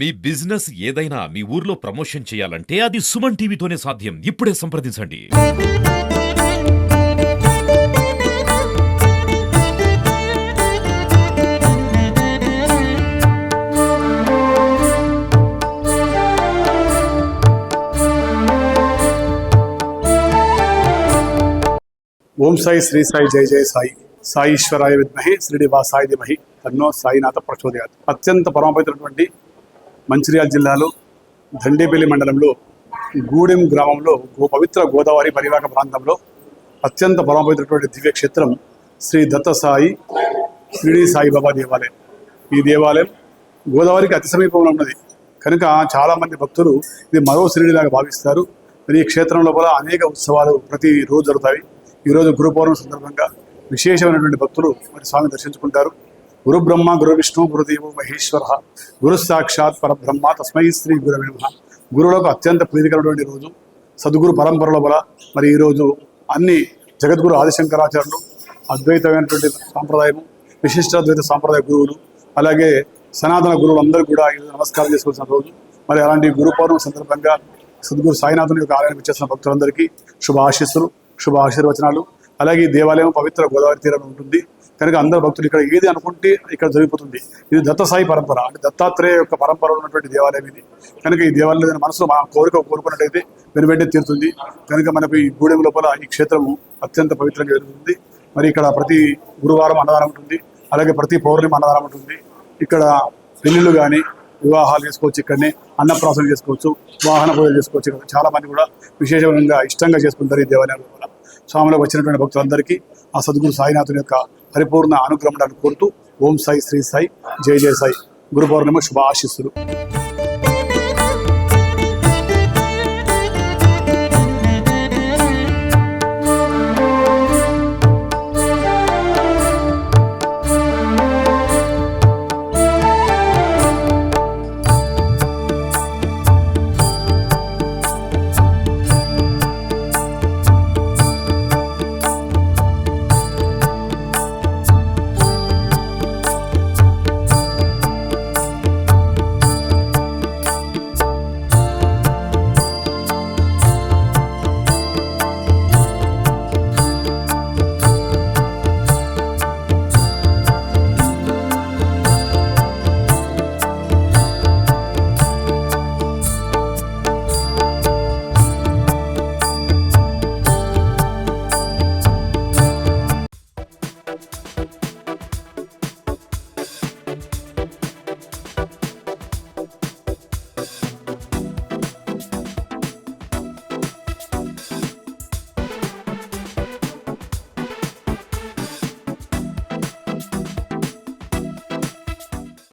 మీ business ఏదైనా మీ ఊర్లో promotion చేయాలంటే అది సుమన్ టీవీతోనే సాధ్యం. ఇప్పుడే సంప్రదించండి. ఓం సాయి శ్రీ సాయి జయ జయ సాయి సాయి ఈశ్వరాయ విద్మహే శ్రీనివాసాయ ధీమహి తన్నో సాయినాథ ప్రచోదయాత్. అత్యంత పరమపవిత్రమైనటువంటి మంచిర్యాల జిల్లాలో దండేపల్లి మండలంలో గూడెం గ్రామంలో పవిత్ర గోదావరి పరివాహక ప్రాంతంలో అత్యంత పరమపవిత్రమైనటువంటి దివ్యక్షేత్రం శ్రీ దత్త సాయి షిరిడి సాయిబాబా దేవాలయం. ఈ దేవాలయం గోదావరికి అతి సమీపంలో ఉన్నది కనుక చాలామంది భక్తులు ఇది మరో షిరిడిలాగా భావిస్తారు. మరి ఈ క్షేత్రం లోపల అనేక ఉత్సవాలు ప్రతిరోజు జరుగుతాయి. ఈరోజు గురు పౌర్ణమి సందర్భంగా విశేషమైనటువంటి భక్తులు మరి స్వామిని దర్శించుకుంటారు. గురు బ్రహ్మ గురు విష్ణు గురుదేవో మహేశ్వర గురు సాక్షాత్ పరబ్రహ్మ తస్మై శ్రీ గురవే నమః. గురువులకు అత్యంత ప్రీతికరమైనటువంటి రోజు. సద్గురు పరంపరలో వల్ల మరి ఈరోజు అన్ని జగద్గురు ఆదిశంకరాచార్యులు, అద్వైతమైనటువంటి సాంప్రదాయము, విశిష్టాద్వైత సాంప్రదాయ గురువులు, అలాగే సనాతన గురువులు అందరూ కూడా ఈరోజు నమస్కారం చేసుకోవాల్సిన రోజు. మరి అలాంటి గురు పౌర్ణమి సందర్భంగా సద్గురు సాయినాథుని యొక్క ఆలయానికి వచ్చేసిన భక్తులందరికీ శుభ ఆశీస్సులు, శుభ ఆశీర్వచనాలు. అలాగే ఈ దేవాలయం పవిత్ర గోదావరి తీరంలో ఉంటుంది కనుక అందరు భక్తులు ఇక్కడ ఏది అనుకుంటే ఇక్కడ జరిగిపోతుంది. ఇది దత్త సాయి పరంపర, అంటే దత్తాత్రేయ యొక్క పరంపర ఉన్నటువంటి దేవాలయం ఇది. కనుక ఈ దేవాలయం మనసులో మా కోరుకున్నట్టయితే వెనువెంటనే తీరుతుంది. కనుక మనకు ఈ గూడెం లోపల ఈ క్షేత్రము అత్యంత పవిత్రంగా జరుగుతుంది. మరి ఇక్కడ ప్రతి గురువారం అన్నదానం ఉంటుంది, అలాగే ప్రతి పౌర్ణమి అన్నదానం ఉంటుంది. ఇక్కడ పెళ్లిళ్ళు కానీ వివాహాలు చేసుకోవచ్చు, ఇక్కడనే అన్నప్రాసన చేసుకోవచ్చు, వాహన పూజలు చేసుకోవచ్చు. ఇక్కడ చాలా మంది కూడా విశేషంగా ఇష్టంగా చేసుకుంటారు ఈ దేవాలయంలో. స్వామిలోకి వచ్చినటువంటి భక్తులందరికీ ఆ సద్గురు సాయినాథుని యొక్క పరిపూర్ణ అనుగ్రహం కోరుతూ ఓం సాయి శ్రీ సాయి జయ జయ సాయి. గురు పౌర్ణమి శుభ ఆశీస్సులు.